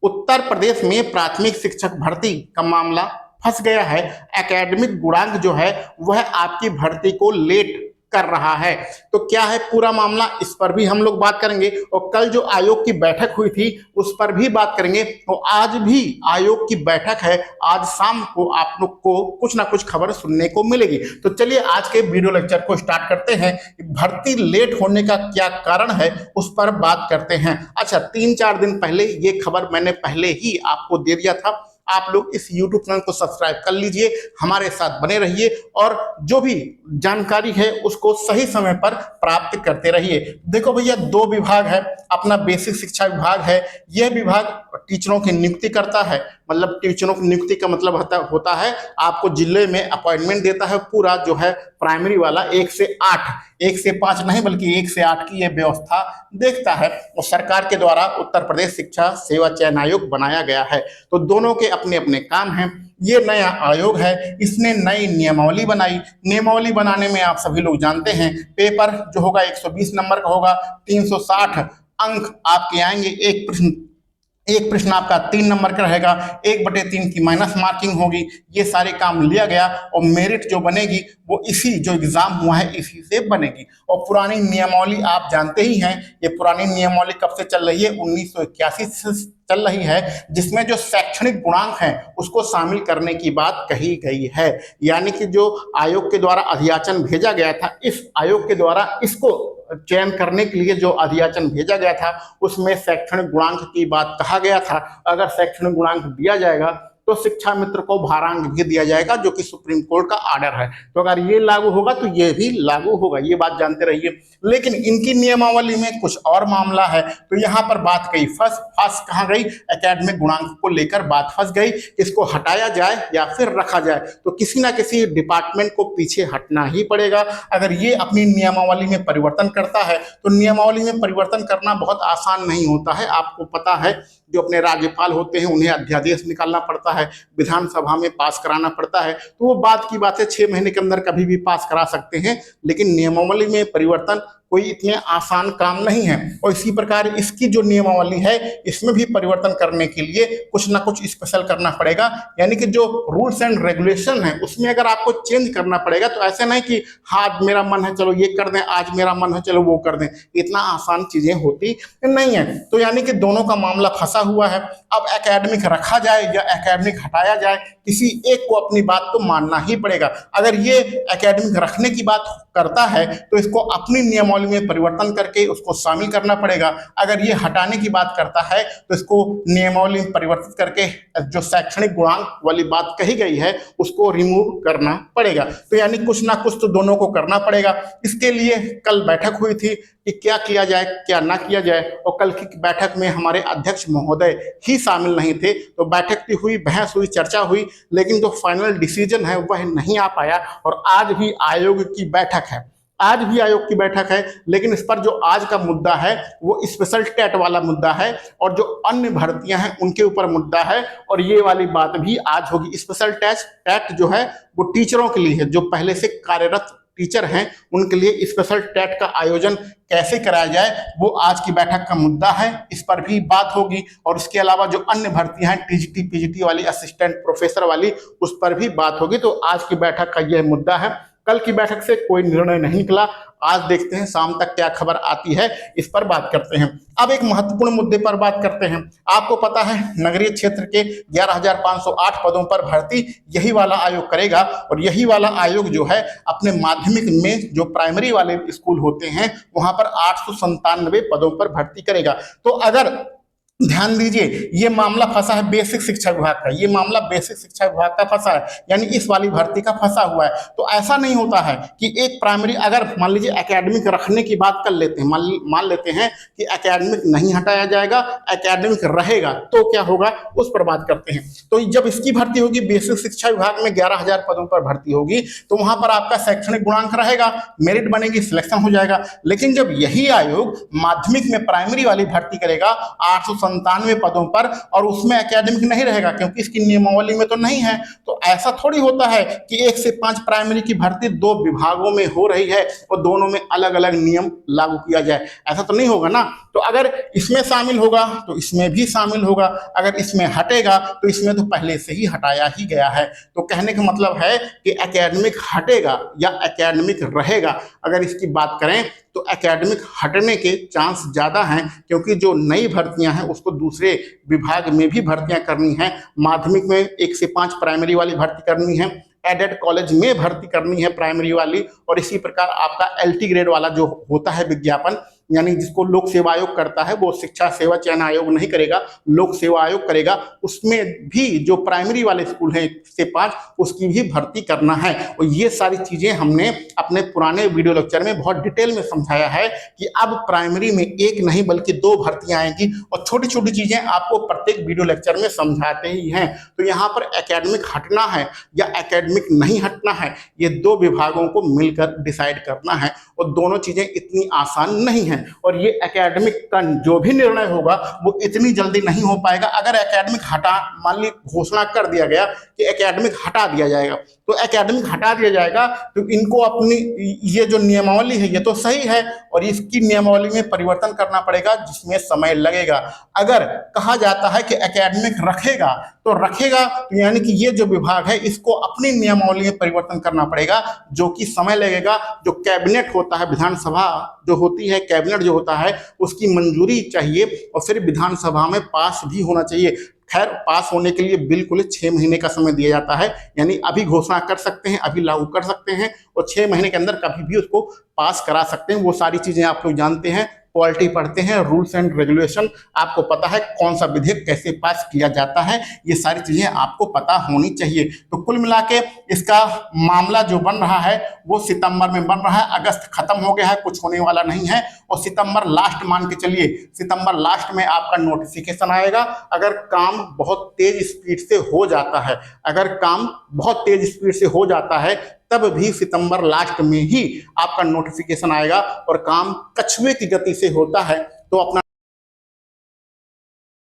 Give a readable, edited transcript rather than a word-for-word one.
उत्तर प्रदेश में प्राथमिक शिक्षक भर्ती का मामला फंस गया है। एकेडमिक गुणांक जो है वह आपकी भर्ती को लेट कर रहा है। तो क्या है पूरा मामला, इस पर भी हम लोग बात करेंगे। और कल जो आयोग की बैठक हुई थी उस पर भी बात करेंगे। तो आज भी आयोग की बैठक है, आज शाम को आप लोग को कुछ ना कुछ खबर सुनने को मिलेगी। तो चलिए आज के वीडियो लेक्चर को स्टार्ट करते हैं। भर्ती लेट होने का क्या कारण है उस पर बात करते हैं। अच्छा, 3-4 दिन पहले ये खबर मैंने पहले ही आपको दे दिया था। आप लोग इस YouTube चैनल को सब्सक्राइब कर लीजिए, हमारे साथ बने रहिए और जो भी जानकारी है उसको सही समय पर प्राप्त करते रहिए। देखो भैया, 2 विभाग है, अपना बेसिक शिक्षा विभाग है। यह विभाग टीचरों की नियुक्ति करता है, मतलब टीचरों की नियुक्ति का मतलब होता है आपको जिले में अपॉइंटमेंट देता है। पूरा जो है प्राइमरी वाला 1 से 8, 1 से 5 नहीं बल्कि 1 से 8 की यह व्यवस्था देखता है। और सरकार के द्वारा उत्तर प्रदेश शिक्षा सेवा चयन आयोग बनाया गया है। तो दोनों के अपने अपने काम हैं। ये नया आयोग है, इसने नई नियमावली बनाई। नियमावली बनाने में आप सभी लोग जानते हैं, पेपर जो होगा 120 नंबर का होगा, 360 अंक आपके आएंगे। एक प्रश्न आपका 3 नंबर का रहेगा, 1/3 की माइनस मार्किंग होगी। ये सारे काम लिया गया और मेरिट जो बनेगी वो इसी जो एग्जाम हुआ है इसी से बनेगी। और पुरानी नियमावली आप जानते ही हैं, ये पुरानी नियमावली कब से चल रही है, 1981 से चल रही है, जिसमें जो शैक्षणिक गुणांक हैं उसको शामिल करने की बात कही गई है। यानी कि जो आयोग के द्वारा अधियाचन भेजा गया था, इस आयोग के द्वारा इसको चयन करने के लिए जो अधियाचन भेजा गया था उसमें शैक्षणिक गुणांक की बात कहा गया था। अगर शैक्षणिक गुणांक दिया जाएगा तो शिक्षा मित्र को भारांक भी दिया जाएगा, जो कि सुप्रीम कोर्ट का ऑर्डर है। तो अगर ये लागू होगा तो ये भी लागू होगा, ये बात जानते रहिए। लेकिन इनकी नियमावली में कुछ और मामला है। तो यहाँ पर बात गई फंस कहाँ गई, एकेडमिक गुणांक को लेकर बात फंस गई। इसको हटाया जाए या फिर रखा जाए, तो किसी ना किसी डिपार्टमेंट को पीछे हटना ही पड़ेगा। अगर ये अपनी नियमावली में परिवर्तन करता है तो नियमावली में परिवर्तन करना बहुत आसान नहीं होता है। आपको पता है, जो अपने राज्यपाल होते हैं उन्हें अध्यादेश निकालना पड़ता है, विधानसभा में पास कराना पड़ता है। तो वो बात की बात है, 6 महीने के अंदर कभी भी पास करा सकते हैं। लेकिन नियमावली में परिवर्तन कोई इतने आसान काम नहीं है। और इसी प्रकार इसकी जो नियमावली है इसमें भी परिवर्तन करने के लिए कुछ ना कुछ स्पेशल करना पड़ेगा। यानी कि जो रूल्स एंड रेगुलेशन है उसमें अगर आपको चेंज करना पड़ेगा, तो ऐसे नहीं कि हाँ मेरा मन है चलो ये कर दें, आज मेरा मन है चलो वो कर दें, इतना आसान चीजें होती नहीं है। तो यानी कि दोनों का मामला फंसा हुआ है। अब एकेडमिक रखा जाए या एकेडमिक हटाया जाए, किसी एक को अपनी बात तो मानना ही पड़ेगा। अगर ये एकेडमिक रखने की बात करता है तो इसको अपनी नियमावली में परिवर्तन करके उसको शामिल करना पड़ेगा। अगर ये हटाने की बात करता है तो इसको नियमावली में परिवर्तित करके जो शैक्षणिक गुणांक वाली बात कही गई है उसको रिमूव करना पड़ेगा। तो यानी कुछ ना कुछ तो दोनों को करना पड़ेगा। इसके लिए कल बैठक हुई थी कि क्या किया जाए क्या ना किया जाए, और कल की बैठक में हमारे अध्यक्ष महोदय ही शामिल नहीं थे। तो बैठक भी हुई, बहस हुई, चर्चा हुई, लेकिन जो फाइनल डिसीजन है वह नहीं आ पाया। और आज भी आयोग की बैठक है, आज भी आयोग की बैठक है, लेकिन इस पर जो आज का मुद्दा है वो स्पेशल टेट वाला मुद्दा है और जो अन्य भर्तियां हैं उनके ऊपर मुद्दा है। और ये वाली बात भी आज होगी। स्पेशल टेट जो है वो टीचरों के लिए है, जो पहले से कार्यरत टीचर हैं उनके लिए स्पेशल टेट का आयोजन कैसे कराया जाए वो आज की बैठक का मुद्दा है। इस पर भी बात होगी। और इसके अलावा जो अन्य भर्तियां हैं टीजीटी पीजीटी वाली, असिस्टेंट प्रोफेसर वाली, उस पर भी बात होगी। तो आज की बैठक का यह मुद्दा है। कल की बैठक से कोई निर्णय नहीं निकला। आज देखते हैं शाम तक क्या खबर आती है, इस पर बात करते हैं। अब एक महत्वपूर्ण मुद्दे पर बात करते हैं। आपको पता है नगरीय क्षेत्र के 11,508 पदों पर भर्ती यही वाला आयोग करेगा। और यही वाला आयोग जो है अपने माध्यमिक में जो प्राइमरी वाले स्कूल होते हैं वहां पर 897 पदों पर भर्ती करेगा। तो अगर ध्यान दीजिए, ये मामला फंसा है बेसिक शिक्षा विभाग का, ये मामला बेसिक शिक्षा विभाग का फंसा है, यानी इस वाली भर्ती का फंसा हुआ है। तो ऐसा नहीं होता है कि एक प्राइमरी, अगर मान लीजिए एकेडमिक रखने की बात कर लेते हैं, मान लेते हैं कि एकेडमिक नहीं हटाया जाएगा, एकेडमिक रहेगा, तो क्या होगा उस पर बात करते हैं। तो जब इसकी भर्ती होगी बेसिक शिक्षा विभाग में 11,000 पदों पर भर्ती होगी, तो वहां पर आपका शैक्षणिक गुणांक रहेगा, मेरिट बनेगी, सिलेक्शन हो जाएगा। लेकिन जब यही आयोग माध्यमिक में प्राइमरी वाली भर्ती करेगा, 897 197 पदों पर, और उसमें एकेडमिक नहीं रहेगा क्योंकि इसकी नियमावली में तो नहीं है। तो ऐसा थोड़ी होता है कि 1 से 5 प्राइमरी की भर्ती 2 विभागों में हो रही है और दोनों में अलग अलग नियम लागू किया जाए, ऐसा तो नहीं होगा ना। तो अगर इसमें शामिल होगा तो इसमें भी शामिल होगा, अगर इसमें हटेगा तो इसमें तो पहले से ही हटाया ही गया है। तो कहने का मतलब है कि एकेडमिक हटेगा या एकेडमिक रहेगा, अगर इसकी बात करें तो एकेडमिक हटने के चांस ज़्यादा हैं, क्योंकि जो नई भर्तियां हैं उसको दूसरे विभाग में भी भर्तियां करनी है। माध्यमिक में 1 से 5 प्राइमरी वाली भर्ती करनी है, एडेड कॉलेज में भर्ती करनी है प्राइमरी वाली, और इसी प्रकार आपका LT ग्रेड वाला जो होता है विज्ञापन, यानी जिसको लोक सेवा आयोग करता है, वो शिक्षा सेवा चयन आयोग नहीं करेगा, लोक सेवा आयोग करेगा, उसमें भी जो प्राइमरी वाले स्कूल हैं 1 से 5 उसकी भी भर्ती करना है। और ये सारी चीजें हमने अपने पुराने वीडियो लेक्चर में बहुत डिटेल में समझाया है कि अब प्राइमरी में 1 नहीं बल्कि 2 भर्तियां आएंगी, और छोटी छोटी चीजें आपको प्रत्येक वीडियो लेक्चर में समझाते ही हैं। तो यहाँ पर एकेडमिक हटना है या एकेडमिक नहीं हटना है, ये 2 विभागों को मिलकर डिसाइड करना है, और दोनों चीजें इतनी आसान नहीं है। और ये एकेडमिक का जो भी निर्णय होगा वो इतनी जल्दी नहीं हो पाएगा। अगर एकेडमिक हटा, मान ली घोषणा कर दिया गया कि एकेडमिक हटा दिया जाएगा, तो एकेडमिक हटा दिया जाएगा तो इनको अपनी ये जो नियमावली है ये तो सही है, और इसकी नियमावली में परिवर्तन करना पड़ेगा जिसमें समय लगेगा। अगर कहा जाता है कि एकेडमिक रखेगा तो रखेगा, तो यानी कि ये जो विभाग है इसको अपनी नियमावली में परिवर्तन करना पड़ेगा, जो कि समय लगेगा। जो कैबिनेट होता है, विधानसभा जो होती है, कैबिनेट जो होता है उसकी मंजूरी चाहिए, और फिर विधानसभा में पास भी होना चाहिए। खैर, पास होने के लिए बिल्कुल 6 महीने का समय दिया जाता है, यानी अभी घोषणा कर सकते हैं, अभी लागू कर सकते हैं, और 6 महीने के अंदर कभी भी उसको पास करा सकते हैं। वो सारी चीजें आप लोग जानते हैं, पॉलिटी पढ़ते हैं, रूल्स एंड रेगुलेशन आपको पता है, कौन सा विधेयक कैसे पास किया जाता है, ये सारी चीजें आपको पता होनी चाहिए। तो कुल मिला के इसका मामला जो बन रहा है वो सितंबर में बन रहा है, अगस्त खत्म हो गया है, कुछ होने वाला नहीं है, और सितंबर लास्ट मान के चलिए, सितंबर लास्ट में आपका नोटिफिकेशन आएगा। अगर काम बहुत तेज स्पीड से हो जाता है, अगर काम बहुत तेज स्पीड से हो जाता है तब भी सितंबर लास्ट में ही आपका नोटिफिकेशन आएगा, और काम कछुए की गति से होता है। तो अपना